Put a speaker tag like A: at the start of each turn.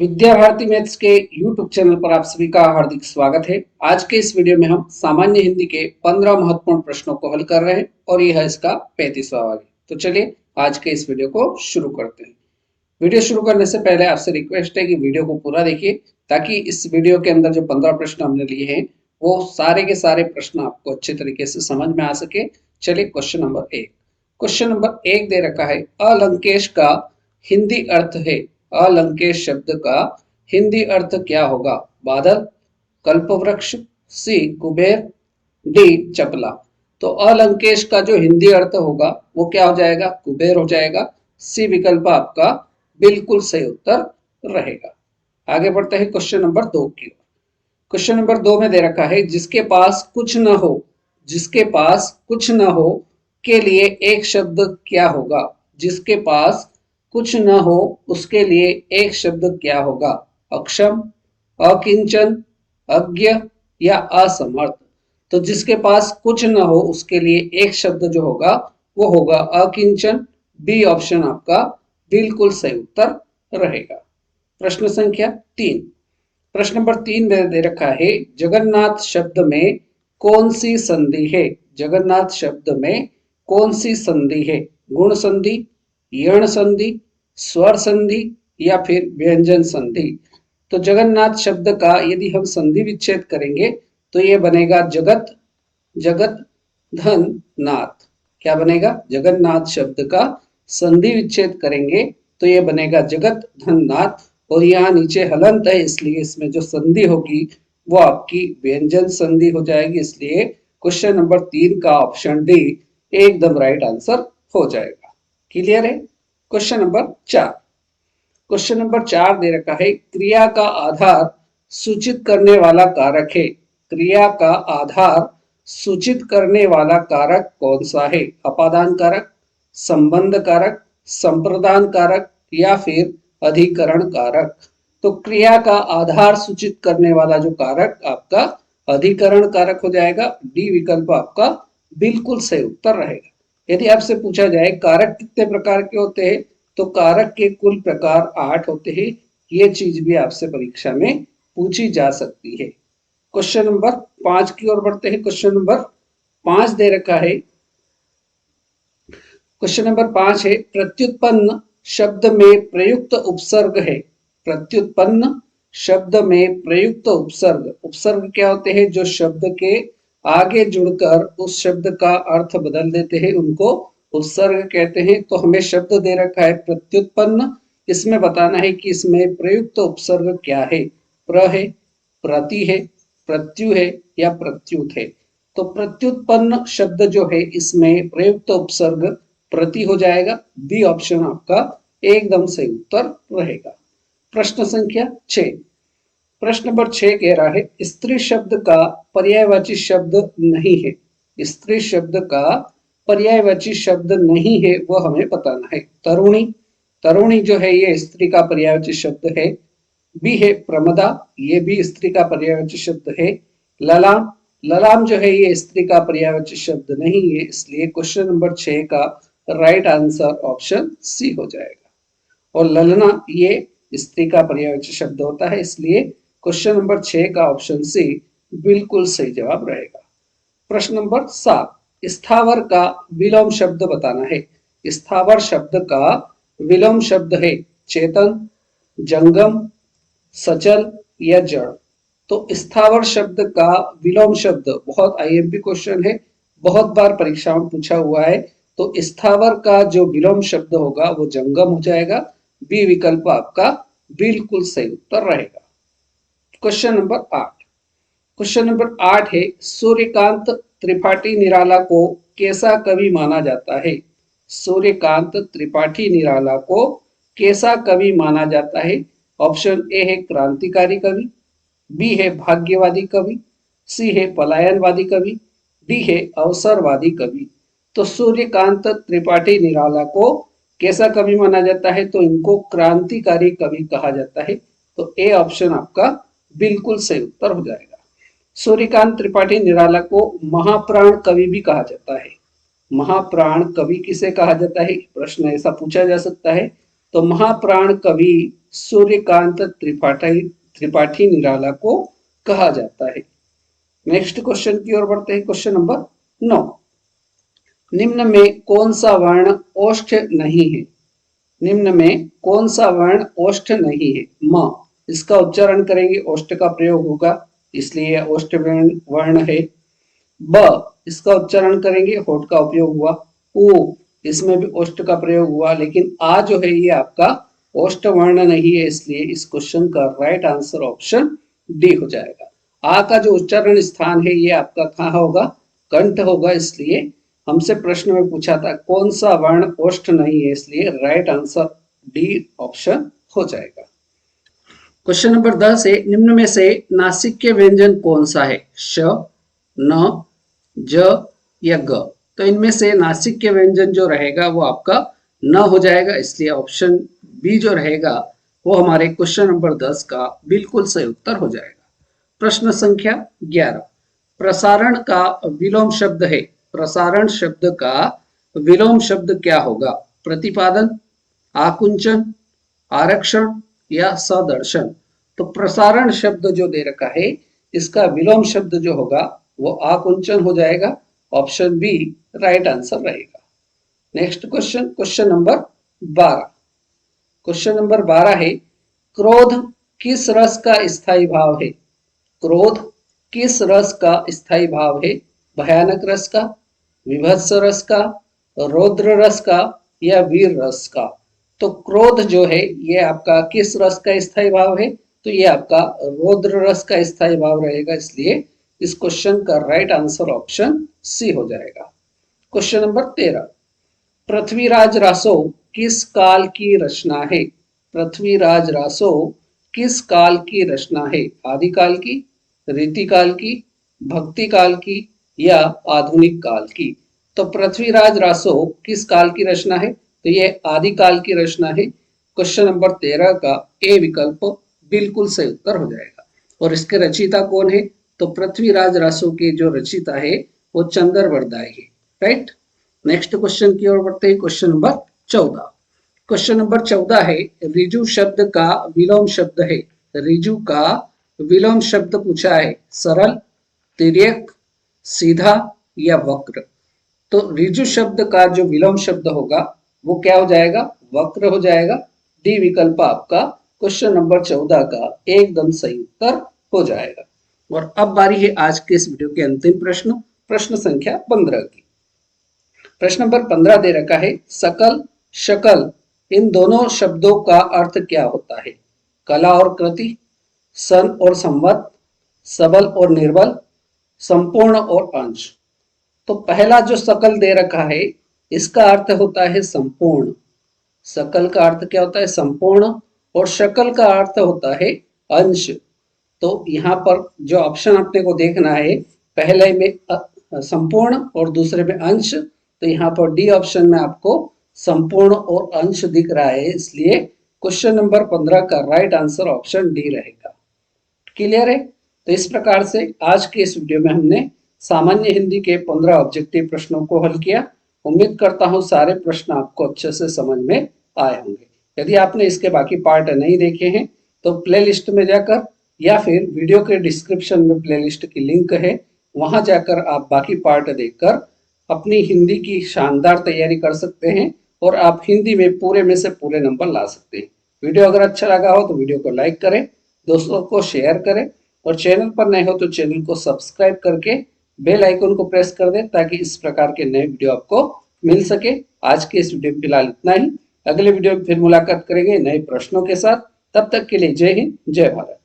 A: Vidya Bharati maths के YouTube channel पर आप सभी का हार्दिक स्वागत है। आज के इस वीडियो में हम सामान्य हिंदी के 15 महत्वपूर्ण प्रश्नों को हल कर रहे हैं और यह है इसका 35वां भाग। तो चलिए आज के इस वीडियो को शुरू करते हैं। वीडियो शुरू करने से पहले आपसे रिक्वेस्ट है कि वीडियो को पूरा देखिए ताकि इस वीडियो के अंदर जो 15 प्रश्न हमने लिए हैं वो सारे के सारे प्रश्न आपको अच्छे तरीके से समझ में आ सके। चलिए क्वेश्चन नंबर 1। क्वेश्चन नंबर 1 दे रखा है, अलंकेश का हिंदी अर्थ है। अलंकेश शब्द का हिंदी अर्थ क्या होगा? बादल, कल्पवृक्ष, सी कुबेर, डी चपला। तो अलंकेश का जो हिंदी अर्थ होगा वो क्या हो जाएगा? कुबेर हो जाएगा। सी विकल्प आपका बिल्कुल सही उत्तर रहेगा। आगे बढ़ते हैं क्वेश्चन नंबर 2 की ओर। क्वेश्चन नंबर 2 में दे रखा है, जिसके पास कुछ न हो, जिसके पास कुछ न हो के लिए एक शब्द क्या होगा? जिसके पास कुछ न हो उसके लिए एक शब्द क्या होगा? अक्षम, अकिंचन, अज्ञ या असमर्थ। तो जिसके पास कुछ न हो उसके लिए एक शब्द जो होगा वो होगा अकिंचन। बी ऑप्शन आपका बिल्कुल सही उत्तर रहेगा। प्रश्न संख्या 3। प्रश्न नंबर 3 में दे रखा है, जगन्नाथ शब्द में कौन सी संधि है? जगन्नाथ शब्द में कौन सी संधि है? गुण संधि, यण संधि, स्वर संधि या फिर व्यंजन संधि। तो जगन्नाथ शब्द का यदि हम संधि विच्छेद करेंगे तो ये बनेगा जगत, जगत धन नाथ। क्या बनेगा? जगन्नाथ शब्द का संधि विच्छेद करेंगे तो ये बनेगा जगत धन नाथ। और यहाँ नीचे हलंत है इसलिए इसमें जो संधि होगी वो आपकी व्यंजन संधि हो जाएगी। इसलिए क्वेश्चन नंबर 3 का ऑप्शन डी एकदम राइट आंसर हो जाएगा। क्लियर है? Question number 4। क्वेश्चन नंबर 4 दे रखा है, क्रिया का आधार सूचित करने वाला कारक है। क्रिया का आधार सूचित करने वाला कारक कौन सा है? अपादान कारक, संबंध कारक, संप्रदान कारक या फिर अधिकरण कारक। तो क्रिया का आधार सूचित करने वाला जो कारक आपका अधिकरण कारक हो जाएगा। डी विकल्प आपका बिल्कुल सही उत्तर रहेगा। यदि आपसे पूछा जाए कारक कितने प्रकार के होते हैं तो कारक के कुल प्रकार 8 होते हैं। ये चीज भी आपसे परीक्षा में पूछी जा सकती है। क्वेश्चन नंबर 5 की ओर बढ़ते हैं। क्वेश्चन नंबर 5 दे रखा है, क्वेश्चन नंबर 5 है, प्रत्युत्पन्न शब्द में प्रयुक्त उपसर्ग है। प्रत्युत्पन्न शब्द में प्रयुक्त उपसर्ग, उपसर्ग क्या होते हैं? जो शब्द के आगे जुड़कर उस शब्द का अर्थ बदल देते हैं उनको उपसर्ग कहते हैं। तो हमें शब्द दे रखा है प्रत्युत्पन्न, इसमें बताना है कि इसमें प्रयुक्त उपसर्ग क्या है? प्र है, प्रति है, प्रत्यु है या प्रत्युत है। तो प्रत्युत्पन्न शब्द जो है इसमें प्रयुक्त उपसर्ग प्रति हो जाएगा। बी ऑप्शन आपका एकदम सही उत्तर रहेगा। प्रश्न संख्या 6। प्रश्न नंबर 6 कह रहा है, स्त्री शब्द का पर्यायवाची शब्द नहीं है। स्त्री शब्द का पर्यायवाची शब्द नहीं है वो हमें बताना है। तरुणी, तरुणी जो है ये स्त्री का पर्यायवाची शब्द है। बी है प्रमदा, ये भी स्त्री का पर्यायवाची शब्द है। ललाम, ललाम जो है ये स्त्री का पर्यायवाची शब्द नहीं है। इसलिए क्वेश्चन नंबर 6 का राइट आंसर ऑप्शन सी हो जाएगा। और ललना ये स्त्री का पर्यायवाची शब्द होता है, इसलिए क्वेश्चन नंबर 6 का ऑप्शन सी बिल्कुल सही जवाब रहेगा। प्रश्न नंबर 7, स्थावर का विलोम शब्द बताना है। स्थावर शब्द का विलोम शब्द है चेतन, जंगम, सचल या जड़। तो स्थावर शब्द का विलोम शब्द बहुत आईएमपी क्वेश्चन है, बहुत बार परीक्षा में पूछा हुआ है। तो स्थावर का जो विलोम शब्द होगा वो जंगम हो जाएगा। बी विकल्प आपका बिल्कुल सही उत्तर रहेगा। Question number 8। क्वेश्चन नंबर 8 है, सूर्यकांत त्रिपाठी निराला को कैसा कवि माना जाता है? सूर्यकांत त्रिपाठी निराला को कैसा कवि माना जाता है? ऑप्शन ए है क्रांतिकारी कवि, बी है भाग्यवादी कवि, सी है पलायनवादी कवि, डी है अवसरवादी कवि। तो सूर्यकांत त्रिपाठी निराला को कैसा कवि माना जाता है? तो इनको क्रांतिकारी कवि कहा जाता है। तो ए ऑप्शन आपका बिल्कुल सही उत्तर हो जाएगा। सूर्यकांत त्रिपाठी निराला को महाप्राण कवि भी कहा जाता है। महाप्राण कवि किसे कहा जाता है? प्रश्न ऐसा पूछा जा सकता है। तो महाप्राण कवि सूर्यकांत त्रिपाठी निराला को कहा जाता है। नेक्स्ट क्वेश्चन की ओर बढ़ते हैं। क्वेश्चन नंबर 9, निम्न में कौन सा वर्ण ओष्ठ नहीं है? निम्न में कौन सा वर्ण ओष्ठ नहीं है? म, इसका उच्चारण करेंगे, ओष्ठ का प्रयोग होगा, इसलिए ओष्ठ वर्ण है। ब, इसका उच्चारण करेंगे, होठ का उपयोग हुआ। उ, इसमें भी ओष्ठ का प्रयोग हुआ, लेकिन आ जो है ये आपका ओष्ठ वर्ण नहीं है, इसलिए इस क्वेश्चन का राइट आंसर ऑप्शन डी हो जाएगा। आ का जो उच्चारण स्थान है ये आपका कहाँ होगा? कंठ होगा, इसलिए हमसे प्रश्न में पूछा था कौन सा वर्ण ओष्ठ नहीं है, इसलिए राइट आंसर डी ऑप्शन हो जाएगा। क्वेश्चन नंबर 10 है, निम्न में से नासिक्य व्यंजन कौन सा है? श, न, ज या ग? तो इनमें से नासिक्य व्यंजन जो रहेगा वो आपका न हो जाएगा, इसलिए ऑप्शन बी जो रहेगा वो हमारे क्वेश्चन नंबर 10 का बिल्कुल सही उत्तर हो जाएगा। प्रश्न संख्या 11, प्रसारण का विलोम शब्द है। प्रसारण शब्द का विलोम शब्द क्या होगा? प्रतिपादन, आकुंचन, आरक्षण या सदर्शन? तो प्रसारण शब्द जो दे रखा है इसका विलोम शब्द जो होगा वो आकुंचन हो जाएगा, ऑप्शन बी राइट आंसर रहेगा। Next question, question number 12। Question number 12 है, क्रोध किस रस का स्थायी भाव है? क्रोध किस रस का स्थायी भाव है? भयानक रस का, विभत्स रस का, रौद्र रस का या वीर रस का? तो क्रोध जो है ये आपका किस रस का स्थायी भाव है? तो ये आपका रौद्र रस का स्थायी भाव रहेगा, इसलिए इस क्वेश्चन का राइट आंसर ऑप्शन सी हो जाएगा। क्वेश्चन नंबर 13, पृथ्वीराज रासो किस काल की रचना है? पृथ्वीराज रासो किस काल की रचना है? आदिकाल की, रीतिकाल की, भक्ति काल की या आधुनिक काल की? तो पृथ्वीराज रासो किस काल की रचना है? तो ये आदिकाल की रचना है। क्वेश्चन नंबर 13 का ए विकल्प बिल्कुल सही उत्तर हो जाएगा। और इसके रचयिता कौन है? तो पृथ्वीराज रासो के जो रचयिता है वो चंद्र बरदाई है, राइट। नेक्स्ट क्वेश्चन की ओर बढ़ते हैं। Question number 14। क्वेश्चन नंबर 14 है, रिजु शब्द का विलोम शब्द है। रिजु का विलोम शब्द पूछा है, सरल, तिर्यक, सीधा या वक्र? तो रिजु शब्द का जो विलोम शब्द होगा वो क्या हो जाएगा? वक्र हो जाएगा। डी विकल्प आपका क्वेश्चन नंबर 14 का एकदम सही उत्तर हो जाएगा। और अब बारी है आज के इस वीडियो के अंतिम प्रश्न, प्रश्न संख्या 15 की। प्रश्न नंबर 15 दे रखा है, सकल, शकल इन दोनों शब्दों का अर्थ क्या होता है? कला और कृति, सन और संवत, सबल और निर्बल, संपूर्ण और अंश? तो पहला जो सकल दे रखा है इसका अर्थ होता है संपूर्ण। सकल का अर्थ क्या होता है? संपूर्ण। और शकल का अर्थ होता है अंश। तो यहाँ पर जो ऑप्शन अपने को देखना है, पहले में संपूर्ण और दूसरे में अंश, तो यहाँ पर डी ऑप्शन में आपको संपूर्ण और अंश दिख रहा है, इसलिए क्वेश्चन नंबर 15 का राइट आंसर ऑप्शन डी रहेगा। क्लियर है? तो इस प्रकार से आज के इस वीडियो में हमने सामान्य हिंदी के 15 ऑब्जेक्टिव प्रश्नों को हल किया। उम्मीद करता हूं सारे प्रश्न आपको अच्छे से समझ में आए होंगे। यदि आपने इसके बाकी पार्ट नहीं देखे हैं तो प्लेलिस्ट में जाकर या फिर वीडियो के डिस्क्रिप्शन में प्लेलिस्ट की लिंक है, वहां जाकर आप बाकी पार्ट देखकर अपनी हिंदी की शानदार तैयारी कर सकते हैं और आप हिंदी में पूरे में से पूरे नंबर ला सकते हैं। वीडियो अगर अच्छा लगा हो तो वीडियो को लाइक करें, दोस्तों को शेयर करें और चैनल पर नए हो तो चैनल को सब्सक्राइब करके बेल आइकन को प्रेस कर दें ताकि इस प्रकार के नए वीडियो आपको मिल सके। आज के इस वीडियो में फिलहाल इतना ही। अगले वीडियो में फिर मुलाकात करेंगे नए प्रश्नों के साथ। तब तक के लिए जय हिंद, जय भारत।